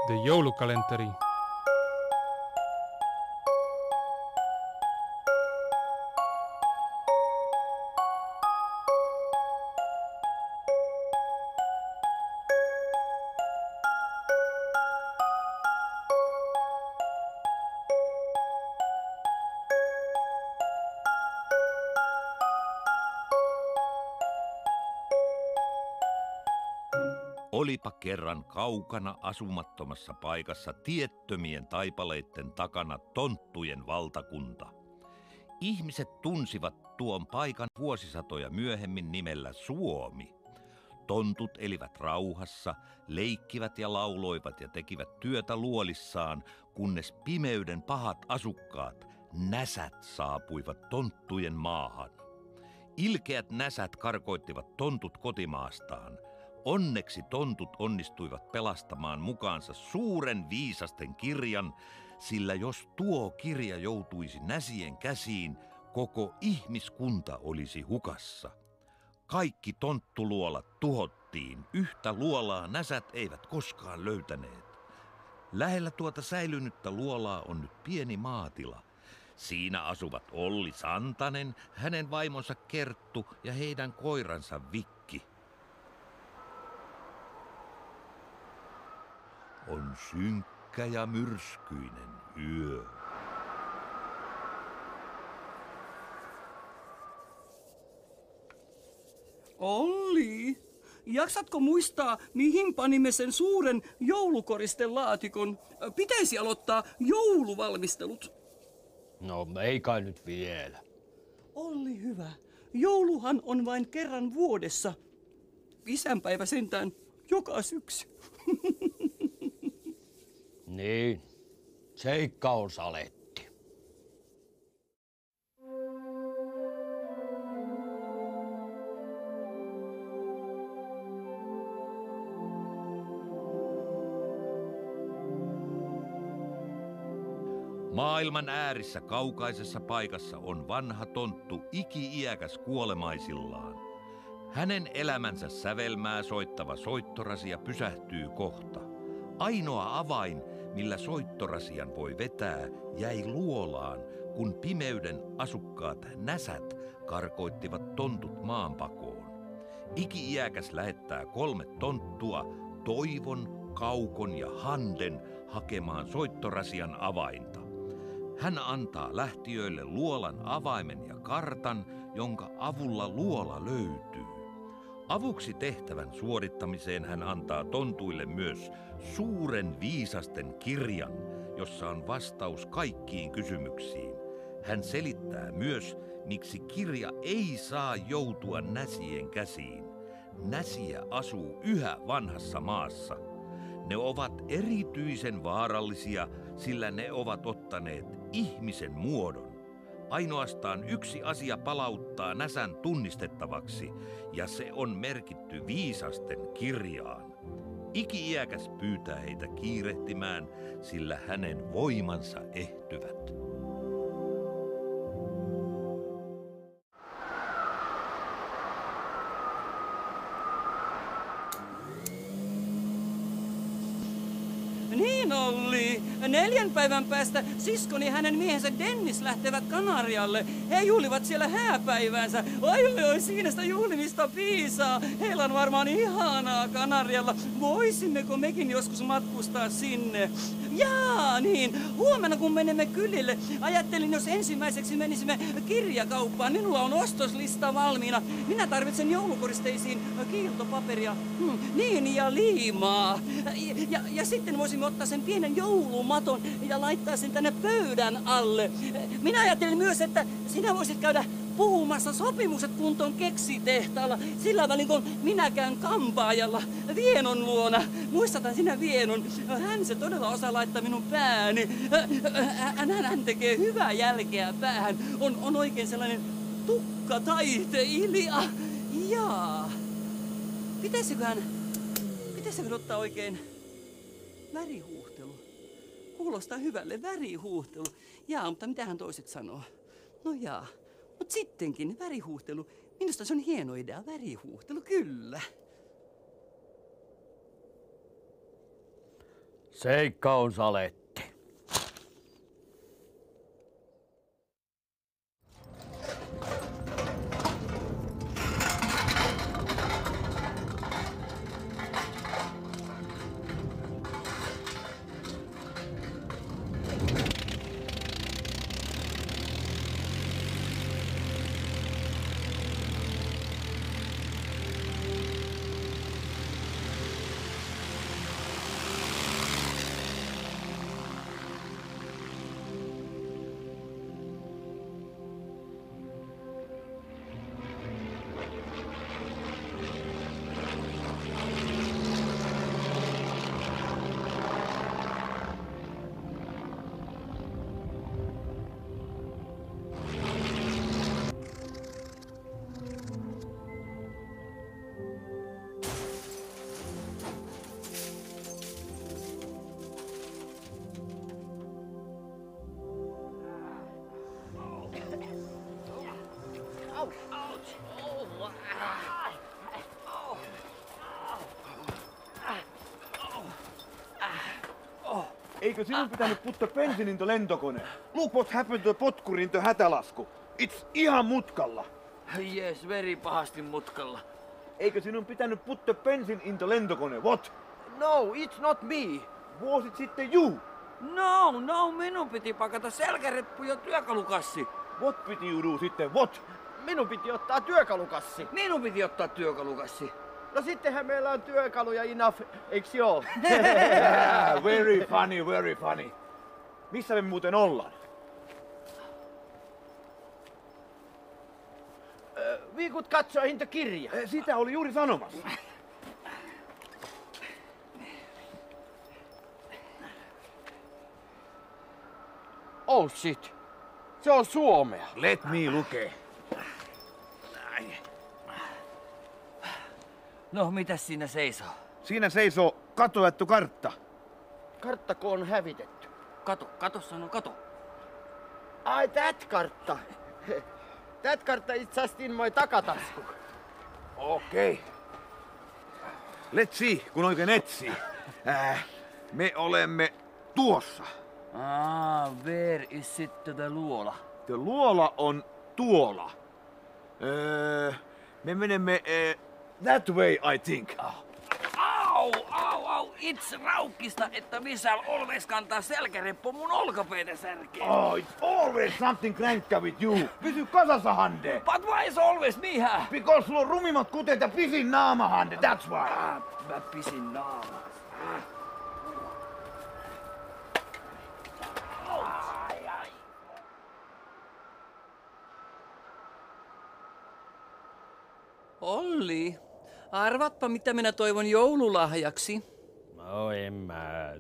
De joulukalenteri. Olipa kerran kaukana asumattomassa paikassa tiettömien taipaleitten takana tonttujen valtakunta. Ihmiset tunsivat tuon paikan vuosisatoja myöhemmin nimellä Suomi. Tontut elivät rauhassa, leikkivät ja lauloivat ja tekivät työtä luolissaan, kunnes pimeyden pahat asukkaat, näsät, saapuivat tonttujen maahan. Ilkeät näsät karkoittivat tontut kotimaastaan. Onneksi tontut onnistuivat pelastamaan mukaansa suuren viisasten kirjan, sillä jos tuo kirja joutuisi näsien käsiin, koko ihmiskunta olisi hukassa. Kaikki tonttuluolat tuhottiin, yhtä luolaa näsät eivät koskaan löytäneet. Lähellä tuota säilynyttä luolaa on nyt pieni maatila. Siinä asuvat Olli Santanen, hänen vaimonsa Kerttu ja heidän koiransa Vikki. On synkkä ja myrskyinen yö. Olli, jaksatko muistaa, mihin panimme sen suuren joulukoristelaatikon? Pitäisi aloittaa jouluvalmistelut. No, ei kai nyt vielä. Olli hyvä, jouluhan on vain kerran vuodessa. Isänpäivä sentään joka syksy. Niin, seikka on saletti. Maailman äärissä kaukaisessa paikassa on vanha tonttu iki-iäkäs kuolemaisillaan. Hänen elämänsä sävelmää soittava soittorasia pysähtyy kohta. Ainoa avain, millä soittorasian voi vetää, jäi luolaan, kun pimeyden asukkaat näsät karkoittivat tontut maanpakoon. Iki-iäkäs lähettää 3 tonttua, Toivon, Kaukon ja Handen, hakemaan soittorasian avainta. Hän antaa lähtiöille luolan avaimen ja kartan, jonka avulla luola löytyy. Avuksi tehtävän suorittamiseen hän antaa tontuille myös suuren viisasten kirjan, jossa on vastaus kaikkiin kysymyksiin. Hän selittää myös, miksi kirja ei saa joutua näsien käsiin. Näsiä asuu yhä vanhassa maassa. Ne ovat erityisen vaarallisia, sillä ne ovat ottaneet ihmisen muodon. Ainoastaan yksi asia palauttaa näsän tunnistettavaksi, ja se on merkitty viisasten kirjaan. Iki-iäkäs pyytää heitä kiirehtimään, sillä hänen voimansa ehtyvät. Niin Olli, 4 päivän päästä siskoni ja hänen miehensä Dennis lähtevät Kanarialle. He juhlivat siellä hääpäiväänsä. Oi, siinä sitä juhlimista piisaa. Heillä on varmaan ihanaa Kanarialla. Voisimmeko mekin joskus matkustaa sinne? Jaa, niin. Huomenna kun menemme kylille, ajattelin jos ensimmäiseksi menisimme kirjakauppaan. Minulla on ostoslista valmiina. Minä tarvitsen joulukoristeisiin kiiltopaperia, niin ja liimaa. Ja sitten voisimme ottaa sen pienen joulumaton ja laittaa sen tänne pöydän alle. Minä ajattelin myös, että sinä voisit käydä puhumassa sopimukset kuntoon keksitehtaalla. Sillä välin kun minä käyn kampaajalla Vienon luona. Muistathan sinä Vienon. Hän se todella osaa laittaa minun pääni. Hän tekee hyvää jälkeä päähän. On oikein sellainen tukkataiteilija. Jaa. Pitäisikö ottaa oikein värihuuhtelu? Kuulostaa hyvälle, värihuuhtelu. Jaa, mutta mitähän toiset sanoo? No jaa. Mutta sittenkin värihuuhtelu. Minusta se on hieno idea, värihuuhtelu, kyllä. Seikka on saletti. Eikö sinun pitänyt puttaa bensin into lentokone? Look what happened to potkuri into hätälasku. It's ihan mutkalla. Yes, veri pahasti mutkalla. Eikö sinun pitänyt puttaa bensin into lentokone? What? No, it's not me. Was it sitten you? No, minun piti pakata selkäreppu ja työkalukassi. What piti you do sitten? What? Minun piti ottaa työkalukassi. Minun piti ottaa työkalukassi. No sittenhän meillä on työkaluja enough, eiks joo? Very funny, very funny. Missä me muuten ollaan? Viikut katsoa into kirja. Sitä oli juuri sanomassa. Oh shit. Se on suomea. Let me lukee. No, mitäs siinä seisoo? Siinä seisoo katoettu kartta. Karttako on hävitetty? Kato sano, kato. Ai, that kartta. That kartta is just in my takatasku. Okei. Okay. Let's see, kun oikein etsii. Me olemme tuossa. Where is sitten the luola? Luola on tuola. Me menemme that way, I think. Au! It's raukkista, että Misal always kantaa selkäreppu mun olkapäitä särkeen. Oh, it's always something crankka with you. Pysy kasassa, Hande. But why is always me, hä? Because sulla on rumimmat kuteet ja pisin naama, Hande. That's why. Mä pisin naamaa. Ai. Olli, arvatpa mitä minä toivon joululahjaksi. No en mä.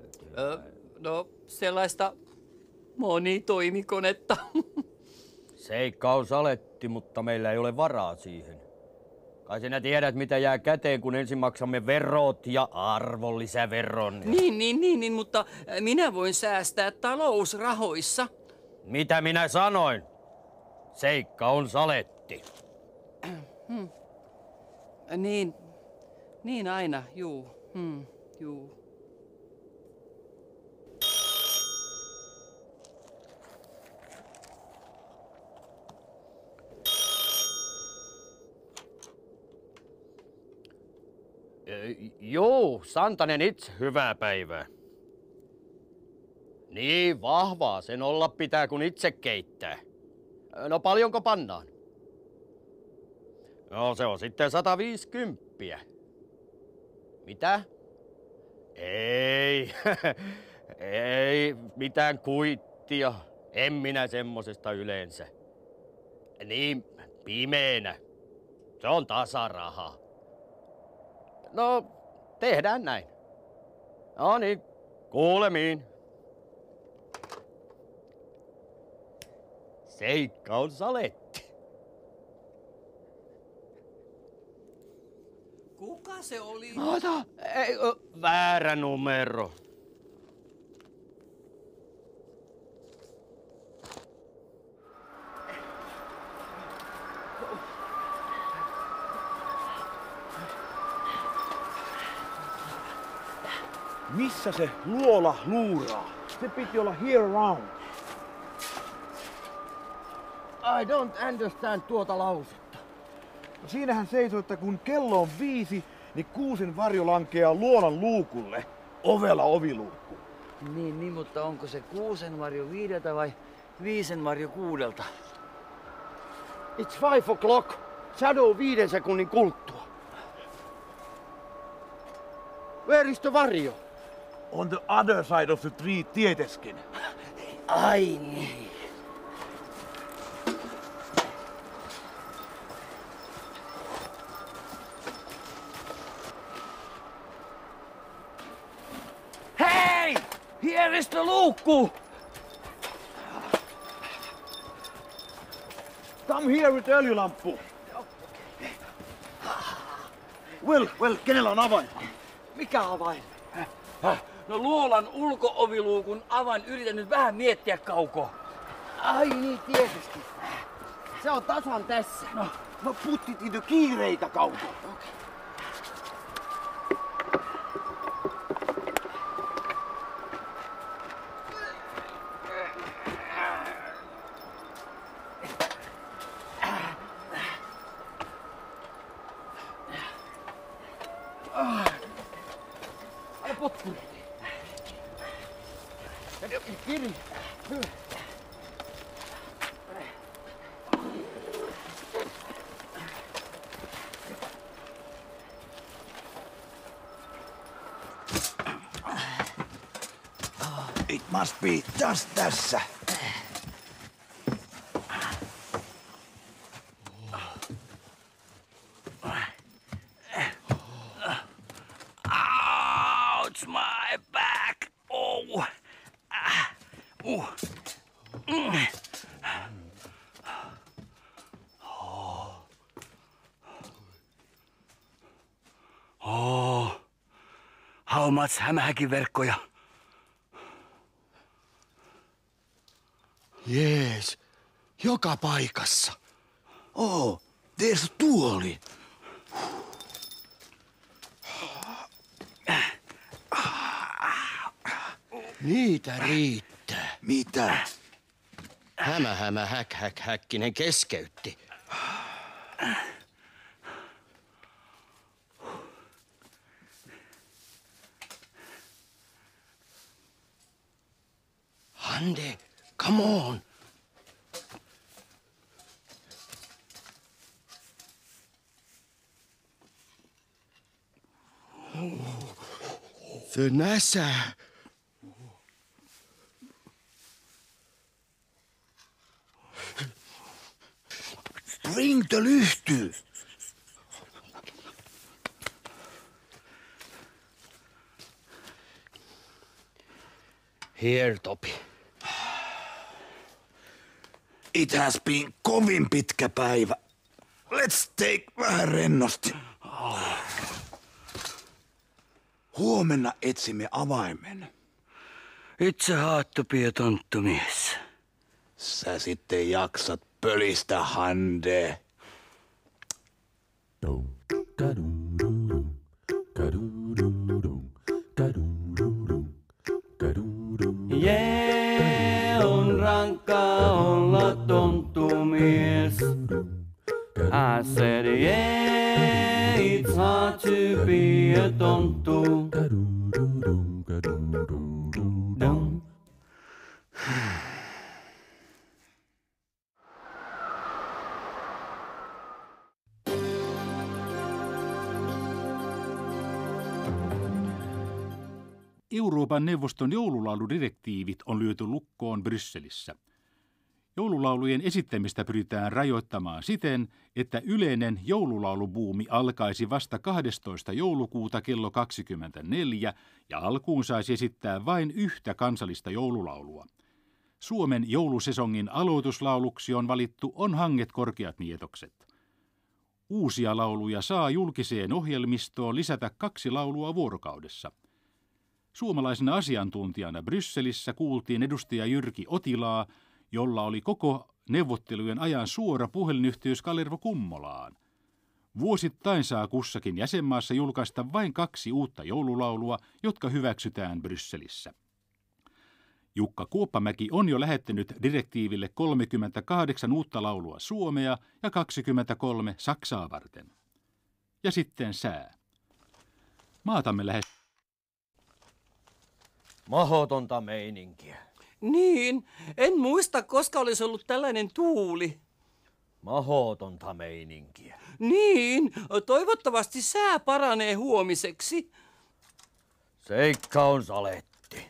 No, sellaista monitoimikonetta. Seikka on saletti, mutta meillä ei ole varaa siihen. Kai sinä tiedät, mitä jää käteen, kun ensin maksamme verot ja arvonlisäveron. Niin, mutta minä voin säästää talousrahoissa. Mitä minä sanoin? Seikka on saletti. Niin aina, juu. Juu. Joo, Santanen itse, hyvää päivää. Niin, vahvaa sen olla pitää, kun itse keittää. No paljonko pannaan? No se on sitten 150. Mitä? Ei, ei mitään kuittia. En minä semmosesta yleensä. Niin, pimeänä. Se on tasaraha. No, tehdään näin. No niin, kuulemiin. Seikka on saletti. Kuka se oli? Ei, väärä numero. Missä se luola luuraa? Se piti olla here around. I don't understand tuota lausetta. No siinähän seisoo, että kun kello on 5, niin kuusen varjo lankeaa luolan luukulle. Ovela oviluukku. Niin, mutta onko se kuusenvarjo 5 vai viisenvarjo 6? It's 5 o'clock. Shadow 5 sekunnin kuluttua. Where is the varjo? On the other side of the tree tieteskin. Ai niin. Hei! Here is the luukku! Come here with öljylamppu. Will, kenellä on avain? Mikä avain? No luolan ulko-oviluukun avain yritän nyt vähän miettiä Kauko. Ai niin, tietysti. Se on tasan tässä. No puttit into kiireitä Kauko. Potkuri. Kiri. It must be just tässä. Ouch, my back. Oh. How much hämähäkiverkkoja? Jees, joka paikassa. Oh, there's tuoli. Niitä riittää. Mitä? Häkkinen keskeytti. Hande, come on. Se näsää. Bring the lyhty. Here, Topi. It has been kovin pitkä päivä. Let's take vähän rennosti. Huomenna etsimme avaimen. Itse haattopia tonttumies. Sä sitten jaksat pölistä, Hande. Jee, on rankkaa olla tonttumies. I said, yeah, it's hard to be a tonttu. Dum. Euroopan neuvoston joululauludirektiivit on lyöty lukkoon Brysselissä. Joululaulujen esittämistä pyritään rajoittamaan siten, että yleinen joululaulubuumi alkaisi vasta 12. joulukuuta kello 24 ja alkuun saisi esittää vain yhtä kansallista joululaulua. Suomen joulusesongin aloituslauluksi on valittu On hanget korkeat nietokset. Uusia lauluja saa julkiseen ohjelmistoon lisätä 2 laulua vuorokaudessa. Suomalaisena asiantuntijana Brysselissä kuultiin edustaja Jyrki Otilaa, jolla oli koko neuvottelujen ajan suora puhelinyhteys Kalervo Kummolaan. Vuosittain saa kussakin jäsenmaassa julkaista vain 2 uutta joululaulua, jotka hyväksytään Brysselissä. Jukka Kuoppamäki on jo lähettänyt direktiiville 38 uutta laulua suomea ja 23 Saksaa varten. Ja sitten sää. Maatamme lähes Mahotonta meininkiä. Niin, en muista, koska olisi ollut tällainen tuuli. Mahotonta meininkiä. Niin, toivottavasti sää paranee huomiseksi. Seikka on saletti.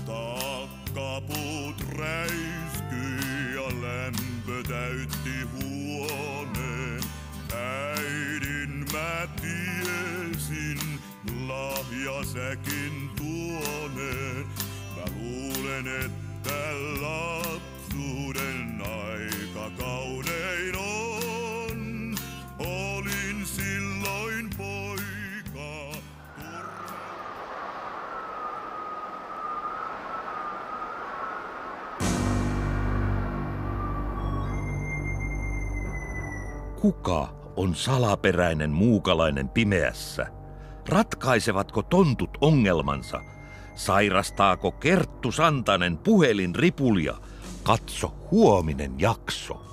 Takkapuut räiskyi ja lämpö täytti huoneen. Äidin mä tiesin, lahjasäkin tuoneen. Mä luulen, että lapsuuden aika kaunein on. Olin silloin poika. Kuka on salaperäinen muukalainen pimeässä? Ratkaisevatko tontut ongelmansa? Sairastaako Kerttu Santanen puhelinripulia? Katso huominen jakso.